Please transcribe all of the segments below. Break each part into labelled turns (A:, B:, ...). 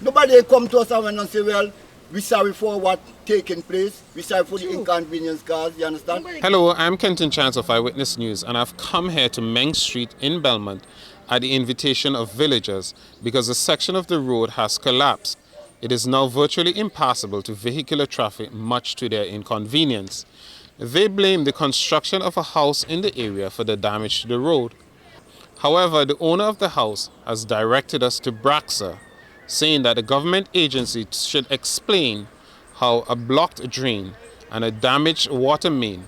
A: Nobody come to us and say, well, we're sorry for what taking place. We're sorry for the inconvenience caused. You understand?
B: Hello, I'm Kenton Chance of Eyewitness News, and I've come here to Meng Street in Belmont at the invitation of villagers because a section of the road has collapsed. It is now virtually impassable to vehicular traffic, much to their inconvenience. They blame the construction of a house in the area for the damage to the road. However, the owner of the house has directed us to Braxa, saying that the government agency should explain how a blocked drain and a damaged water main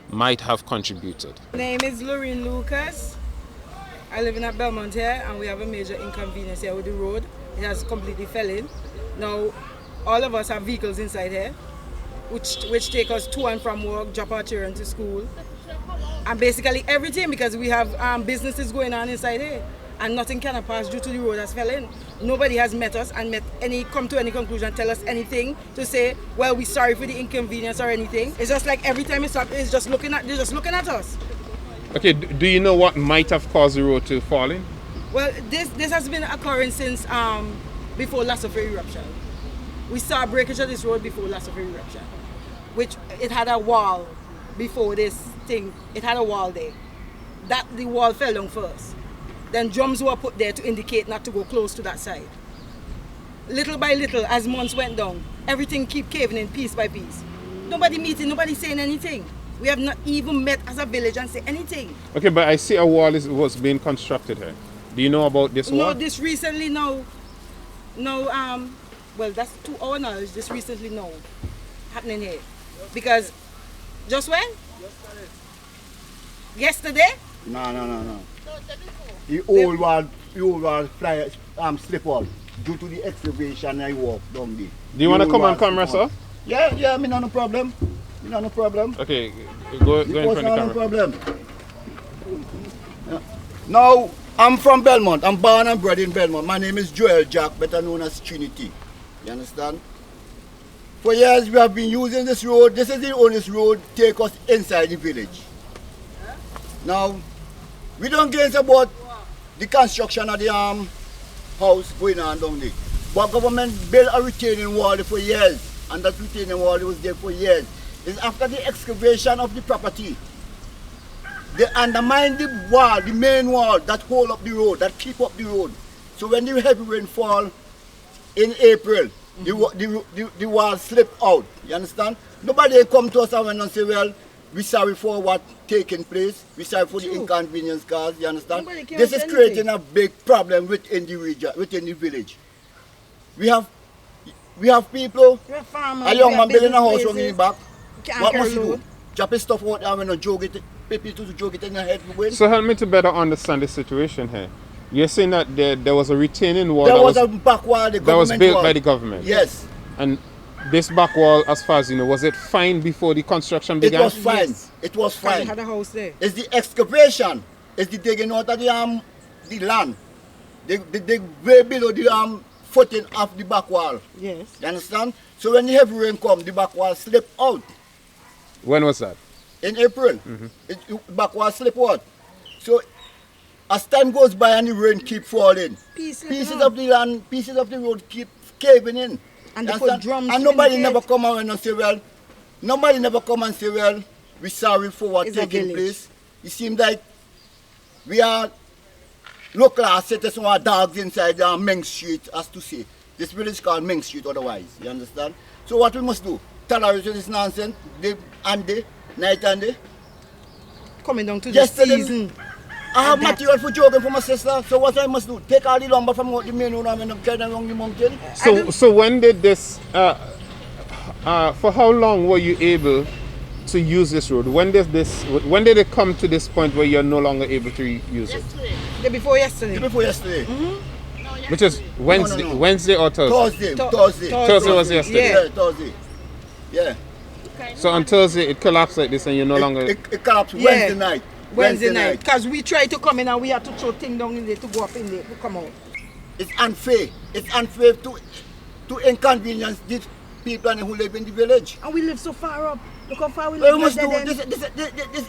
B: might have contributed.
C: My name is Lorraine Lucas. I live in Belmont here, and we have a major inconvenience here with the road. It has completely fell in. Now, all of us have vehicles inside here, which take us to and from work, drop our children to school, and basically everything, because we have businesses going on inside here, and nothing cannot pass due to the road has fell in. Nobody has met us and come to any conclusion, tell us anything to say, well, we're sorry for the inconvenience or anything. It's just like every time it's up, they're just looking at us.
B: Okay, do you know what might have caused the road to fall in?
C: Well, this has been occurring since before last of eruption. We saw breakage of this road before last of eruption, which it had a wall before this thing. It had a wall there. The wall fell down first. Then drums were put there to indicate not to go close to that side. Little by little, as months went down, everything keep caving in piece by piece. Nobody meeting, nobody saying anything. We have not even met as a village and say anything.
B: Okay, but I see a wall was being constructed here. Do you know about this wall?
C: No, this recently, no, well, that's to our knowledge, this recently, no, happening here. Because, just when? Yesterday?
A: No. The old wall slip wall due to the excavation I walk down there.
B: Do you want to come on camera, sir?
A: Yeah, me no problem.
B: Okay, go in front of the camera.
A: No problem. Now, I'm from Belmont. I'm born and bred in Belmont. My name is Joel Jack, better known as Trinity. You understand? For years we have been using this road. This is the only road take us inside the village. Now, we don't care about the construction of the house going on down there. But government built a retaining wall for years, and that retaining wall was there for years. It's after the excavation of the property. They undermine the wall, the main wall that hold up the road, that keep up the road. So when the heavy rain fall in April, the wall slip out. You understand? Nobody come to us and say, well, we're sorry for what taking place. We're sorry for the inconvenience caused. You understand? This is creating a big problem within the region, within the village. We have people, a young man building a house from in the back. What must you do? Chop his stuff out and jog it, people to jog it in your head.
B: So help me to better understand the situation here. You're saying that there was a retaining wall
A: there was a back wall
B: that was built by the government?
A: Yes.
B: And this back wall, as far as you know, was it fine before the construction began?
A: It was fine. Yes. It was fine.
C: It had a house there.
A: It's the excavation. It's the digging out of the land. They dig way below the footing of the back wall.
C: Yes.
A: You understand? So when the heavy rain come, the back wall slip out.
B: When was that?
A: In April. The back wall slip out. So as time goes by and the rain keep falling, pieces of the land, pieces of the road keep caving in.
C: And they put drums
A: and nobody never come and say, well, we're sorry for what taking place. It seems like we are local citizens who are dogs inside Meng Street, as to say. This village is called Meng Street otherwise, you understand? So what we must do? Tolerate this nonsense, day and day, night and day.
C: Coming down to the season.
A: I have material for jogging for my sister, so what I must do? Take all the lumber from the main road and carry them along the mountain.
B: So when did this, for how long were you able to use this road? When did it come to this point where you're no longer able to use it?
C: The before yesterday.
A: The before yesterday.
B: Which is Wednesday,
A: No.
B: Wednesday or Thursday? Thursday was yesterday.
A: Yeah, Thursday. Yeah.
B: So on Thursday it collapsed like this and you're no longer...
A: It collapsed Wednesday night.
C: Wednesday night. Because we tried to come in and we had to throw things down in there to go up in there to come out.
A: It's unfair. It's unfair to inconvenience these people who live in the village.
C: And we live so far up. Look how far we live.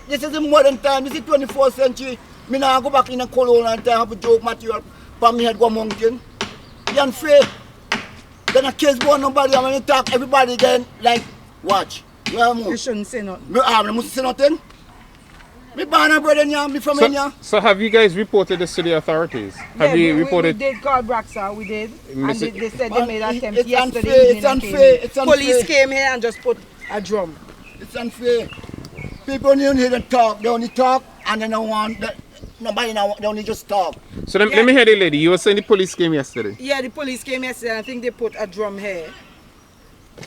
A: This is the modern time. This is the 24th century. Me now go back in a colonial time, have a joke material, from me head go mountain. It's unfair. Then a case born nobody, and when you talk, everybody then, like, watch.
C: You shouldn't say nothing.
A: I must say nothing. Me born and bred in here, me from India.
B: So have you guys reported this to the authorities? Have you reported?
C: We did call Braxa, we did. And they said they made an attempt
A: It's
C: yesterday
A: unfair,
C: evening.
A: it's unfair, it's unfair.
C: Police came here and just put a drum.
A: It's unfair. People don't hear them talk, they only talk and they don't want, nobody now, they only just talk.
B: So let me hear the lady. You were saying the police came yesterday.
C: Yeah, the police came yesterday and I think they put a drum here.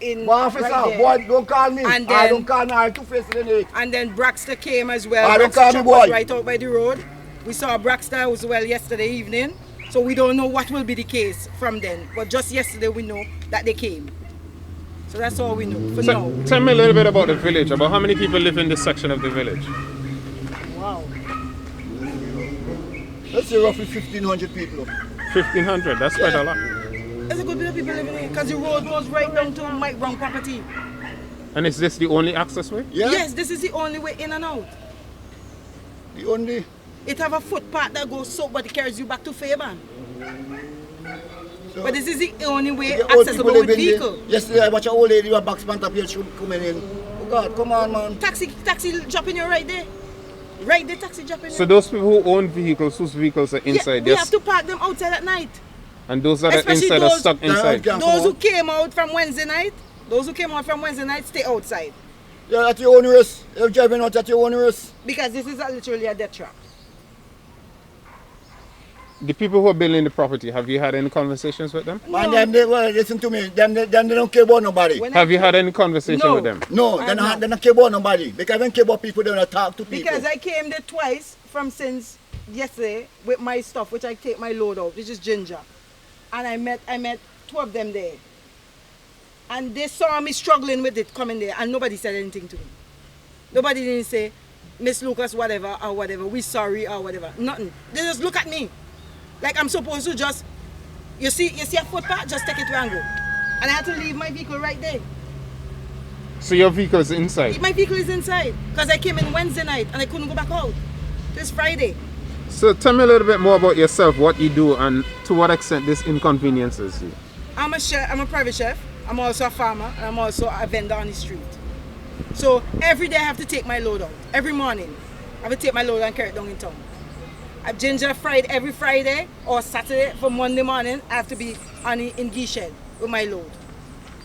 A: Boy, officer,
C: right
A: boy, don't call me.
C: And
A: I
C: then-
A: don't call me, I have two faces in it.
C: And then Braxter came as well.
A: Ah, don't
C: Braxter
A: call me,
C: truck
A: boy.
C: was right out by the road. We saw Braxter as well yesterday evening. So we don't know what will be the case from then. But just yesterday we know that they came. So that's all we know for
B: So,
C: now.
B: tell me a little bit about the village, about how many people live in this section of the village.
C: Wow.
A: Let's say roughly 1,500 people.
B: 1,500, that's quite a lot.
C: There's a good bit of people living here because the road goes right down to Mike Brown property.
B: And is this the only access way?
A: Yeah?
C: Yes, this is the only way in and out.
A: The only.
C: It have a footpath that goes so, but it carries you back to Fairbairn.
A: So,
C: But this is the only way
A: the old
C: accessible
A: people
C: with
A: live in there.
C: vehicle.
A: Yesterday I watched an old lady with a box pant up here, she coming in. Oh God, come on, man.
C: Taxi dropping you right there. Right there, taxi dropping you.
B: So those people who own vehicles, whose vehicles are inside,
C: we have to park them outside at night.
B: and those that are
C: Especially
B: inside are
C: those-
B: stuck inside.
A: Yeah.
C: Those who came out from Wednesday night, stay outside.
A: Yeah, at your own risk. You're driving out at your own risk.
C: Because this is literally a death trap.
B: The people who are building the property, have you had any conversations with them?
A: Man,
C: No.
A: well, listen to me. Them they don't care about nobody.
C: When
B: Have you had any conversation
C: No.
B: with them?
A: No,
C: I
A: they
C: know.
A: don't care about nobody. Because when care about people, they don't talk to people.
C: Because I came there twice from since yesterday with my stuff, which I take my load out, which is ginger. And I met two of them there. And they saw me struggling with it coming there and nobody said anything to me. Nobody didn't say, Miss Lucas, whatever, or whatever, we sorry, or whatever. Nothing. They just look at me. Like I'm supposed to just, you see a footpath, just take it where I go. And I had to leave my vehicle right there.
B: So your vehicle is inside.
C: My vehicle is inside because I came in Wednesday night and I couldn't go back out. This Friday.
B: So tell me a little bit more about yourself, what you do, and to what extent this inconveniences you.
C: I'm a chef, I'm a private chef. I'm also a farmer and I'm also a vendor on the street. So every day I have to take my load out. Every morning I have to take my load and carry it down in town. At Ginger Friday, every Friday or Saturday for Monday morning, I have to be in G-Shed with my load.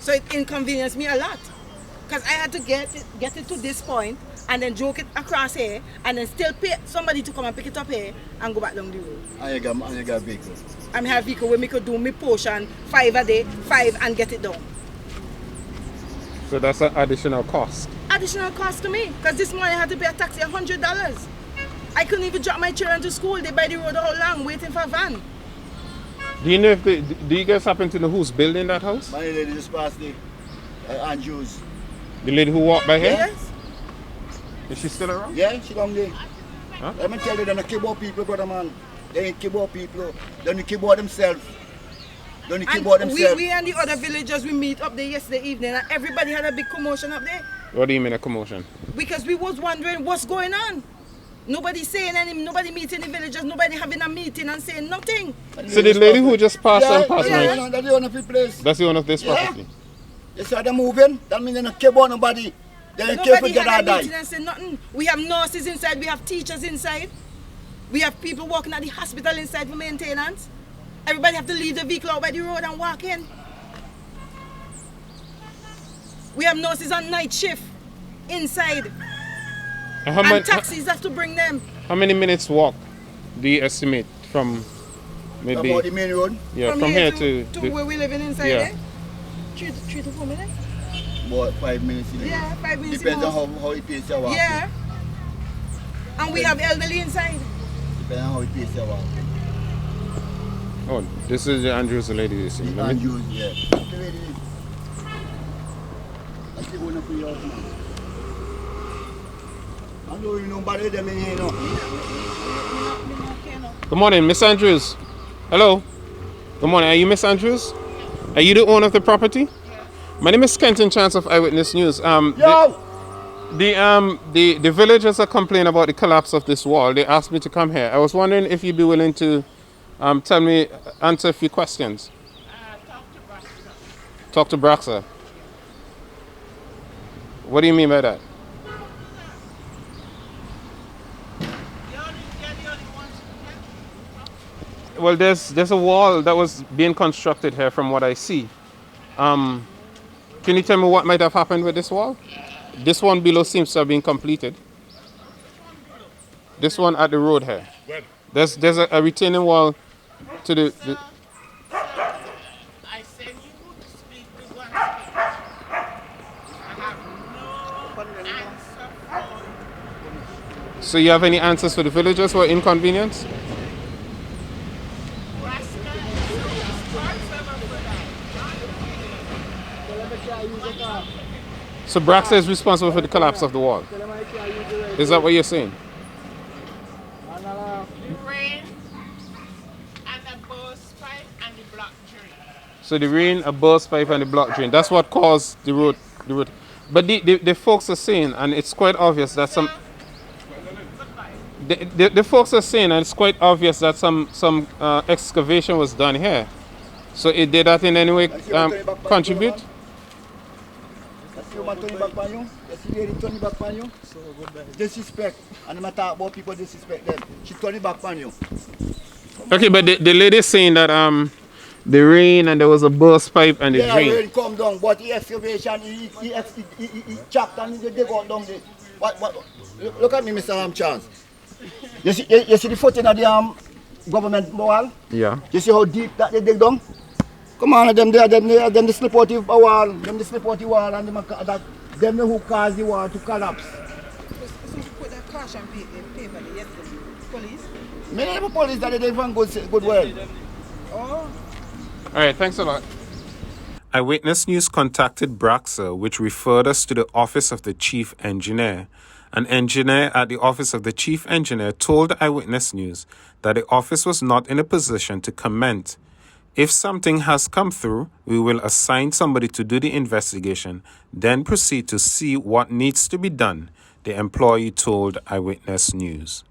C: So it inconvenienced me a lot. Because I had to get it to this point and then joke it across here and then still pay somebody to come and pick it up here and go back down the road.
A: And you got a vehicle.
C: I have a vehicle where me could do me portion 5 a day, 5 and get it done.
B: So that's an additional cost.
C: Additional cost to me because this morning I had to pay a taxi $100. I couldn't even drop my children to school. They by the road all long waiting for a van.
B: Do you know if do you guys happen to know who's building that house?
A: My lady just passed the Andrews.
B: The lady who walked by here?
C: Yes.
B: Is she still around?
A: Yeah, she come there.
B: Huh?
A: Let me tell you, they don't care about people, brother man. They ain't care about people. They don't care about themselves. They don't care
C: And
A: about themselves.
C: we and the other villagers, we meet up there yesterday evening and everybody had a big commotion up there
B: What do you mean a commotion?
C: because we was wondering what's going on. Nobody saying anything, nobody meeting the villagers, nobody having a meeting and saying nothing.
B: So the lady who just passed on passed
C: yeah.
B: by,
A: That's the owner of the place.
B: that's the owner of this
A: Yeah.
B: property.
A: They said they're moving. That means they don't care about nobody. They don't care if
C: Nobody
A: they
C: had a
A: die.
C: meeting and said nothing. We have nurses inside, we have teachers inside. We have people working at the hospital inside for maintenance. Everybody have to leave the vehicle out by the road and walk in. We have nurses on night shift inside.
B: And how,
C: And taxis have to bring them.
B: how many minutes walk do you estimate from maybe
A: About the main road.
B: from here to
C: where we living inside
B: yeah.
C: there. 3 to 4 minutes.
A: About 5 minutes. in there.
C: Yeah, 5 minutes.
A: Depends
C: most.
A: on how it pays your walk.
C: Yeah. And we have elderly inside.
A: Depends on how it pays your walk.
B: Oh, this is the Andrews lady you see. Let me,
A: Andrews, yeah. That's the way it is. That's the owner for your house, man. I don't really know about them in here, no.
B: good morning, Miss Andrews. Hello. Good morning. Are you Miss Andrews? Are you the owner of the property? My name is Kenton Chance of Eyewitness News.
A: Yo!
B: The villagers are complaining about the collapse of this wall. They asked me to come here. I was wondering if you'd be willing to answer a few questions. Talk to Braxa. What do you mean by that? Well, there's a wall that was being constructed here from what I see. Can you tell me what might have happened with this wall? This one below seems to have been completed. This one at the road here. There's a retaining wall to the
D: I send you to speak to one speak. I have no answer for you.
B: So you have any answers for the villagers who are inconvenienced?
D: Rascal is responsible for that.
B: So Braxa is responsible for the collapse of the wall. Is that what you're saying?
D: The rain and the burst pipe and the block drain.
B: So the rain, a burst pipe, and the block drain. That's what caused the road. But the folks are saying, and it's quite obvious that some. The folks are saying, and it's quite obvious that some excavation was done here. So it did that in any way contribute?
A: You want to turn back on you? You see lady turning back on you? Disrespect. And I'm talking about people disrespect them. She turning back on you.
B: Okay, but the lady saying that the rain and there was a burst pipe and the
A: Yeah,
B: drain.
A: rain come down, but the excavation, he chopped and he dig out down there. Look at me, Mr. Chance. You see the footing of the government wall?
B: Yeah.
A: You see how deep that they dig down? Come on, them the slip out the wall, them the slip out the wall, and them who caused the wall to collapse.
C: So you put that caution paper there yesterday. Police?
A: Many of the police that they didn't even good well.
C: Oh.
B: All right, thanks a lot. Eyewitness News contacted Braxa, which referred us to the office of the chief engineer. An engineer at the office of the chief engineer told Eyewitness News that the office was not in a position to comment. If something has come through, we will assign somebody to do the investigation, then proceed to see what needs to be done, the employee told Eyewitness News.